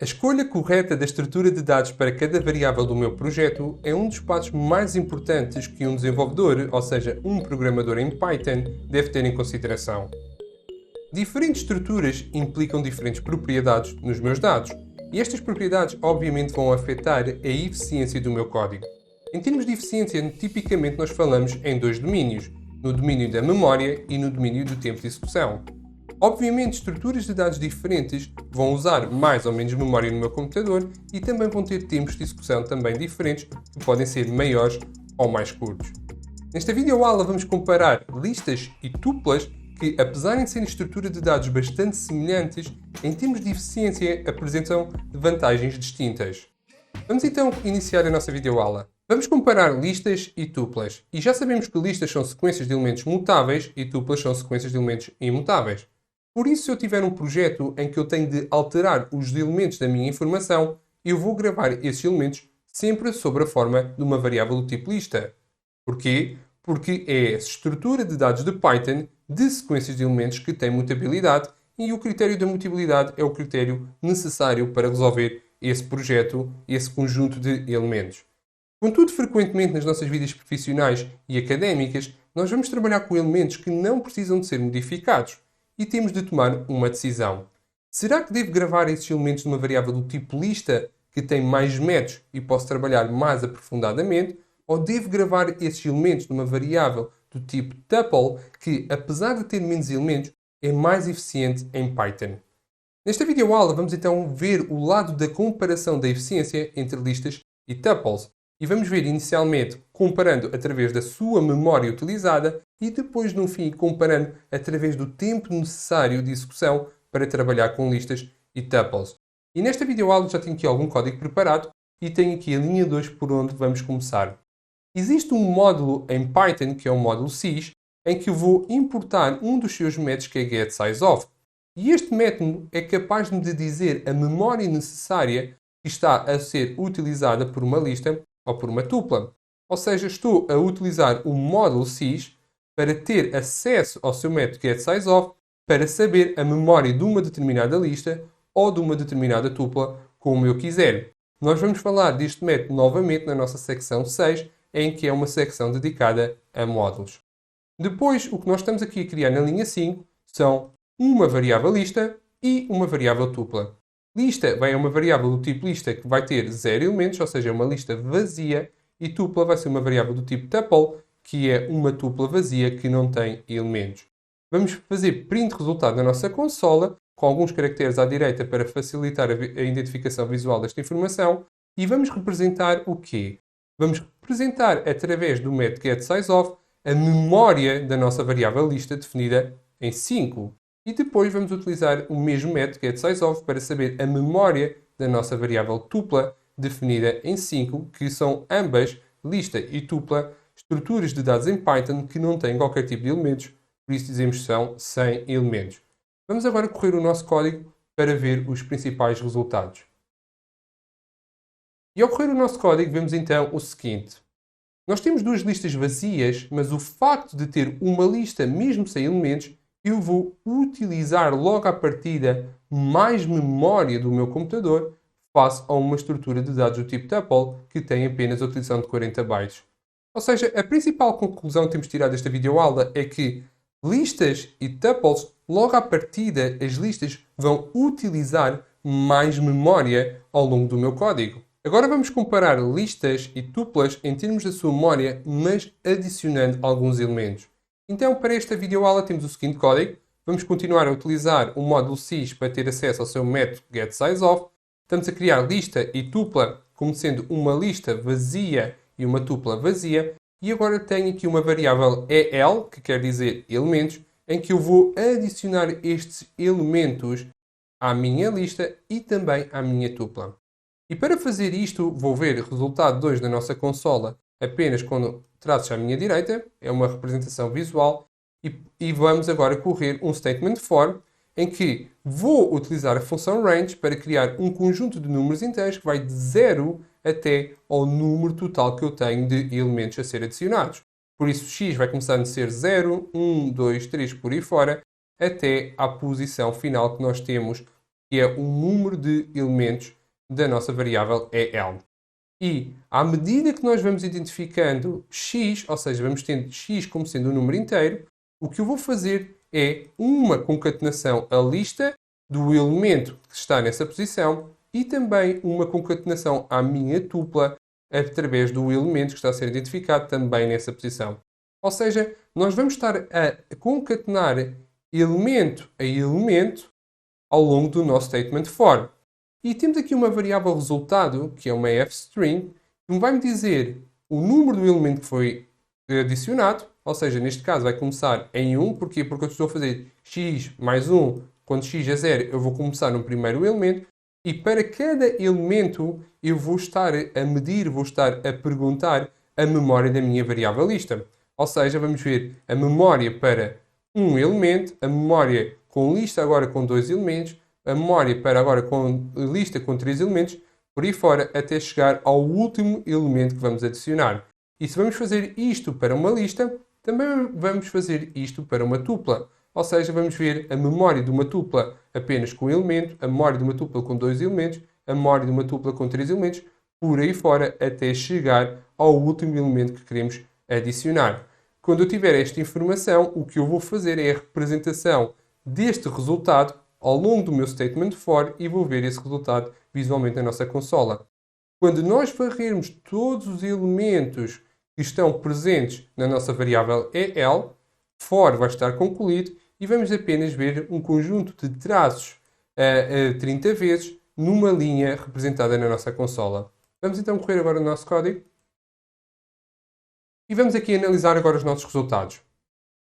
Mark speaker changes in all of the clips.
Speaker 1: A escolha correta da estrutura de dados para cada variável do meu projeto é um dos passos mais importantes que um desenvolvedor, ou seja, um programador em Python, deve ter em consideração. Diferentes estruturas implicam diferentes propriedades nos meus dados, e estas propriedades obviamente vão afetar a eficiência do meu código. Em termos de eficiência, tipicamente nós falamos em dois domínios, no domínio da memória e no domínio do tempo de execução. Obviamente, estruturas de dados diferentes vão usar mais ou menos memória no meu computador e também vão ter tempos de execução também diferentes, que podem ser maiores ou mais curtos. Nesta videoaula vamos comparar listas e tuplas que, apesar de serem estruturas de dados bastante semelhantes, em termos de eficiência apresentam vantagens distintas. Vamos então iniciar a nossa videoaula. Vamos comparar listas e tuplas. E já sabemos que listas são sequências de elementos mutáveis e tuplas são sequências de elementos imutáveis. Por isso, se eu tiver um projeto em que eu tenho de alterar os elementos da minha informação, eu vou gravar esses elementos sempre sob a forma de uma variável do tipo lista. Porquê? Porque é a estrutura de dados de Python de sequências de elementos que tem mutabilidade e o critério da mutabilidade é o critério necessário para resolver esse projeto, esse conjunto de elementos. Contudo, frequentemente nas nossas vidas profissionais e académicas, nós vamos trabalhar com elementos que não precisam de ser modificados e temos de tomar uma decisão. Será que devo gravar esses elementos numa variável do tipo lista, que tem mais métodos e posso trabalhar mais aprofundadamente, ou devo gravar esses elementos numa variável do tipo tuple, que, apesar de ter menos elementos, é mais eficiente em Python? Nesta videoaula vamos então ver o lado da comparação da eficiência entre listas e tuples. E vamos ver inicialmente comparando através da sua memória utilizada e depois, no fim, comparando através do tempo necessário de execução para trabalhar com listas e tuples. E nesta videoaula já tenho aqui algum código preparado e tenho aqui a linha 2 por onde vamos começar. Existe um módulo em Python, que é o módulo sys, em que eu vou importar um dos seus métodos que é getSizeOf. E este método é capaz de me dizer a memória necessária que está a ser utilizada por uma lista ou por uma tupla. Ou seja, estou a utilizar o módulo sys para ter acesso ao seu método getSizeOf para saber a memória de uma determinada lista ou de uma determinada tupla, como eu quiser. Nós vamos falar deste método novamente na nossa secção 6, em que é uma secção dedicada a módulos. Depois, o que nós estamos aqui a criar na linha 5 são uma variável lista e uma variável tupla. Lista vai uma variável do tipo lista que vai ter 0 elementos, ou seja, é uma lista vazia, e tupla vai ser uma variável do tipo tuple, que é uma tupla vazia que não tem elementos. Vamos fazer print resultado na nossa consola, com alguns caracteres à direita para facilitar a identificação visual desta informação, e vamos representar o quê? Vamos representar, através do método getSizeOf, a memória da nossa variável lista definida em 5. E depois vamos utilizar o mesmo método getSizeOf para saber a memória da nossa variável tupla definida em 5, que são ambas, lista e tupla, estruturas de dados em Python que não têm qualquer tipo de elementos, por isso dizemos que são sem elementos. Vamos agora correr o nosso código para ver os principais resultados. E ao correr o nosso código vemos então o seguinte. Nós temos duas listas vazias, mas o facto de ter uma lista mesmo sem elementos, eu vou utilizar logo à partida mais memória do meu computador face a uma estrutura de dados do tipo tuple que tem apenas a utilização de 40 bytes. Ou seja, a principal conclusão que temos tirado desta videoaula é que listas e tuples, logo à partida, as listas vão utilizar mais memória ao longo do meu código. Agora vamos comparar listas e tuplas em termos da sua memória, mas adicionando alguns elementos. Então, para esta videoaula temos o seguinte código. Vamos continuar a utilizar o módulo sys para ter acesso ao seu método getSizeOf. Estamos a criar lista e tupla como sendo uma lista vazia e uma tupla vazia. E agora tenho aqui uma variável EL, que quer dizer elementos, em que eu vou adicionar estes elementos à minha lista e também à minha tupla. E para fazer isto, vou ver o resultado 2 da nossa consola apenas com traços à minha direita, é uma representação visual, e vamos agora correr um statement for, em que vou utilizar a função range para criar um conjunto de números inteiros que vai de 0 até ao número total que eu tenho de elementos a ser adicionados. Por isso, x vai começar a ser 0, 1, 2, 3, por aí fora, até à posição final que nós temos que é o número de elementos da nossa variável EL. E, à medida que nós vamos identificando x, ou seja, vamos tendo x como sendo um número inteiro, o que eu vou fazer é uma concatenação à lista do elemento que está nessa posição e também uma concatenação à minha tupla através do elemento que está a ser identificado também nessa posição. Ou seja, nós vamos estar a concatenar elemento a elemento ao longo do nosso statement for. E temos aqui uma variável resultado, que é uma fstring, que vai-me dizer o número do elemento que foi adicionado, ou seja, neste caso vai começar em 1, porquê? Porque eu estou a fazer x mais 1, quando x é 0, eu vou começar no primeiro elemento, e para cada elemento eu vou estar a medir, vou estar a perguntar a memória da minha variável lista. Ou seja, vamos ver a memória para um elemento, a memória com lista agora com 2 elementos, a memória para agora com lista com 3 elementos, por aí fora, até chegar ao último elemento que vamos adicionar. E se vamos fazer isto para uma lista, também vamos fazer isto para uma tupla. Ou seja, vamos ver a memória de uma tupla apenas com um elemento, a memória de uma tupla com 2 elementos, a memória de uma tupla com 3 elementos, por aí fora, até chegar ao último elemento que queremos adicionar. Quando eu tiver esta informação, o que eu vou fazer é a representação deste resultado ao longo do meu statement for e vou ver esse resultado visualmente na nossa consola. Quando nós varrermos todos os elementos que estão presentes na nossa variável EL, for vai estar concluído e vamos apenas ver um conjunto de traços a 30 vezes numa linha representada na nossa consola. Vamos então correr agora o nosso código e vamos aqui analisar agora os nossos resultados.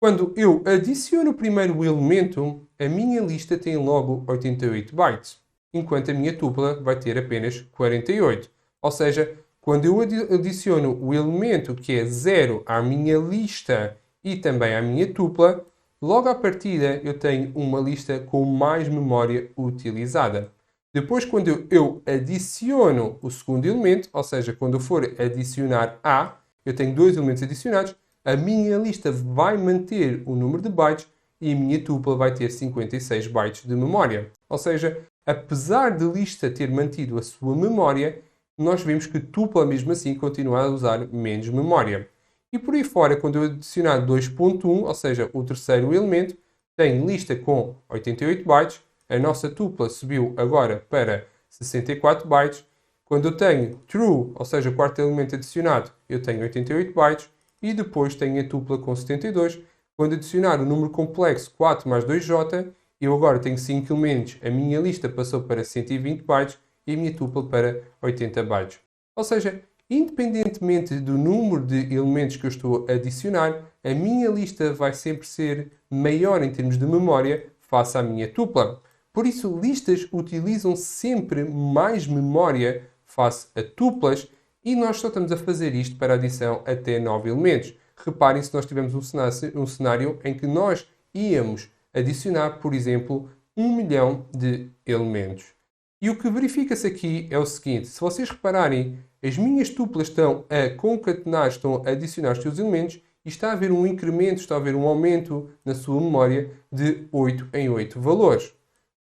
Speaker 1: Quando eu adiciono o primeiro elemento, a minha lista tem logo 88 bytes, enquanto a minha tupla vai ter apenas 48. Ou seja, quando eu adiciono o elemento que é 0 à minha lista e também à minha tupla, logo à partida eu tenho uma lista com mais memória utilizada. Depois, quando eu adiciono o segundo elemento, ou seja, quando eu for adicionar A, eu tenho 2 elementos adicionados, a minha lista vai manter o número de bytes e a minha tupla vai ter 56 bytes de memória. Ou seja, apesar de lista ter mantido a sua memória, nós vemos que tupla mesmo assim continua a usar menos memória. E por aí fora, quando eu adicionar 2.1, ou seja, o terceiro elemento, tenho lista com 88 bytes, a nossa tupla subiu agora para 64 bytes. Quando eu tenho true, ou seja, o quarto elemento adicionado, eu tenho 88 bytes. E depois tenho a tupla com 72. Quando adicionar o número complexo 4 mais 2j, eu agora tenho 5 elementos. A minha lista passou para 120 bytes e a minha tupla para 80 bytes. Ou seja, independentemente do número de elementos que eu estou a adicionar, a minha lista vai sempre ser maior em termos de memória face à minha tupla. Por isso, listas utilizam sempre mais memória face a tuplas e nós só estamos a fazer isto para adição até 9 elementos. Reparem se nós tivermos um cenário em que nós íamos adicionar, por exemplo, 1 milhão de elementos. E o que verifica-se aqui é o seguinte: se vocês repararem, as minhas tuplas estão a concatenar, estão a adicionar os seus elementos e está a haver um incremento, está a haver um aumento na sua memória de 8 em 8 valores.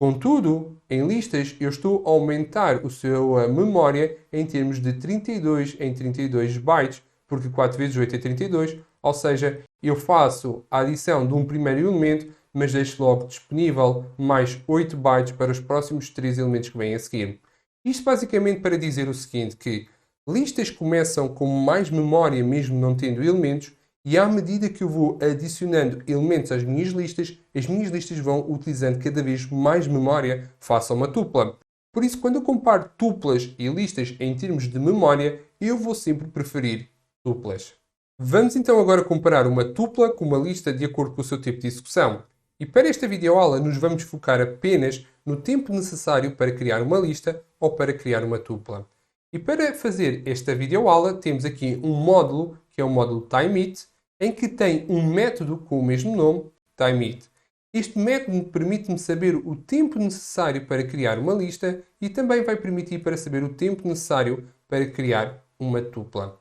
Speaker 1: Contudo, em listas, eu estou a aumentar a sua memória em termos de 32 em 32 bytes, porque 4 vezes 8 é 32, ou seja, eu faço a adição de um primeiro elemento, mas deixo logo disponível mais 8 bytes para os próximos 3 elementos que vêm a seguir. Isto basicamente para dizer o seguinte, que listas começam com mais memória mesmo não tendo elementos, e à medida que eu vou adicionando elementos às minhas listas vão utilizando cada vez mais memória face a uma tupla. Por isso, quando eu comparo tuplas e listas em termos de memória, eu vou sempre preferir tuplas. Vamos então agora comparar uma tupla com uma lista de acordo com o seu tipo de execução. E para esta videoaula nos vamos focar apenas no tempo necessário para criar uma lista ou para criar uma tupla. E para fazer esta videoaula temos aqui um módulo, que é o módulo TimeIt, em que tem um método com o mesmo nome, TimeIt. Este método permite-me saber o tempo necessário para criar uma lista e também vai permitir para saber o tempo necessário para criar uma tupla.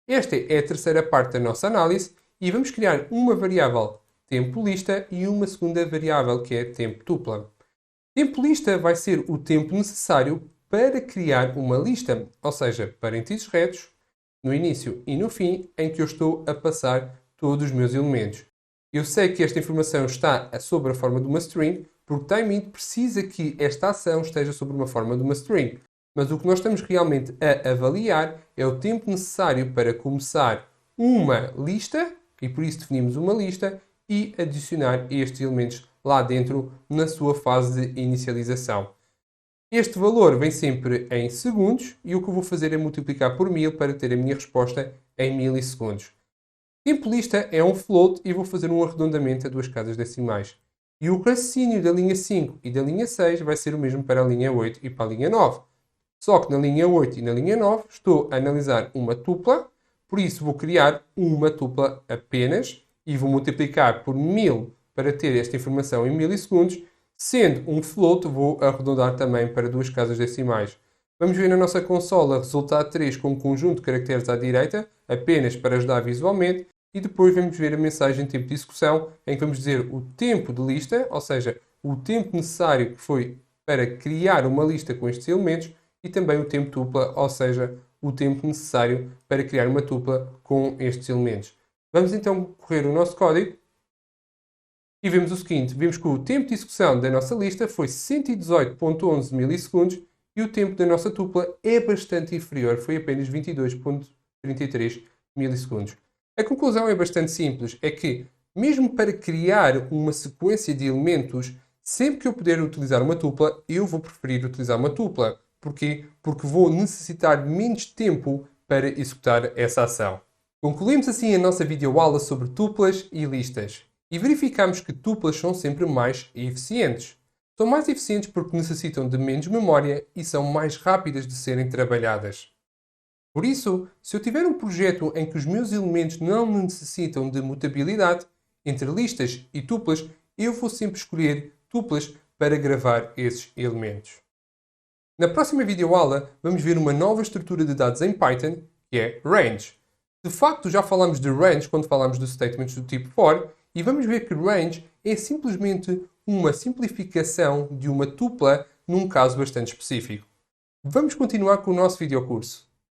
Speaker 1: Esta é a terceira parte da nossa análise e vamos criar uma variável tempo lista e uma segunda variável que é tempo tupla. Tempo lista vai ser o tempo necessário para criar uma lista, ou seja, parênteses retos, no início e no fim, em que eu estou a passar todos os meus elementos. Eu sei que esta informação está sob a forma de uma string, porque timeit precisa que esta ação esteja sob uma forma de uma string. Mas o que nós estamos realmente a avaliar é o tempo necessário para começar uma lista, e por isso definimos uma lista, e adicionar estes elementos lá dentro na sua fase de inicialização. Este valor vem sempre em segundos e o que eu vou fazer é multiplicar por 1000 para ter a minha resposta em milissegundos. Tempo lista é um float e vou fazer um arredondamento a duas casas decimais. E o raciocínio da linha 5 e da linha 6 vai ser o mesmo para a linha 8 e para a linha 9. Só que na linha 8 e na linha 9 estou a analisar uma tupla, por isso vou criar uma tupla apenas e vou multiplicar por 1000 para ter esta informação em milissegundos. Sendo um float, vou arredondar também para duas casas decimais. Vamos ver na nossa consola resultado 3 com um conjunto de caracteres à direita, apenas para ajudar visualmente, e depois vamos ver a mensagem tempo de execução, em que vamos dizer o tempo de lista, ou seja, o tempo necessário que foi para criar uma lista com estes elementos, e também o tempo tupla, ou seja, o tempo necessário para criar uma tupla com estes elementos. Vamos então correr o nosso código. E vemos o seguinte, vemos que o tempo de execução da nossa lista foi 118.11 milissegundos e o tempo da nossa tupla é bastante inferior, foi apenas 22.33 milissegundos. A conclusão é bastante simples, é que mesmo para criar uma sequência de elementos, sempre que eu puder utilizar uma tupla, eu vou preferir utilizar uma tupla. Porquê? Porque vou necessitar de menos tempo para executar essa ação. Concluímos assim a nossa videoaula sobre tuplas e listas. E verificamos que tuplas são sempre mais eficientes. São mais eficientes porque necessitam de menos memória e são mais rápidas de serem trabalhadas. Por isso, se eu tiver um projeto em que os meus elementos não necessitam de mutabilidade, entre listas e tuplas, eu vou sempre escolher tuplas para gravar esses elementos. Na próxima videoaula, vamos ver uma nova estrutura de dados em Python, que é range. De facto, já falamos de range quando falamos de statements do tipo for, e vamos ver que range é simplesmente uma simplificação de uma tupla num caso bastante específico. Vamos continuar com o nosso videocurso.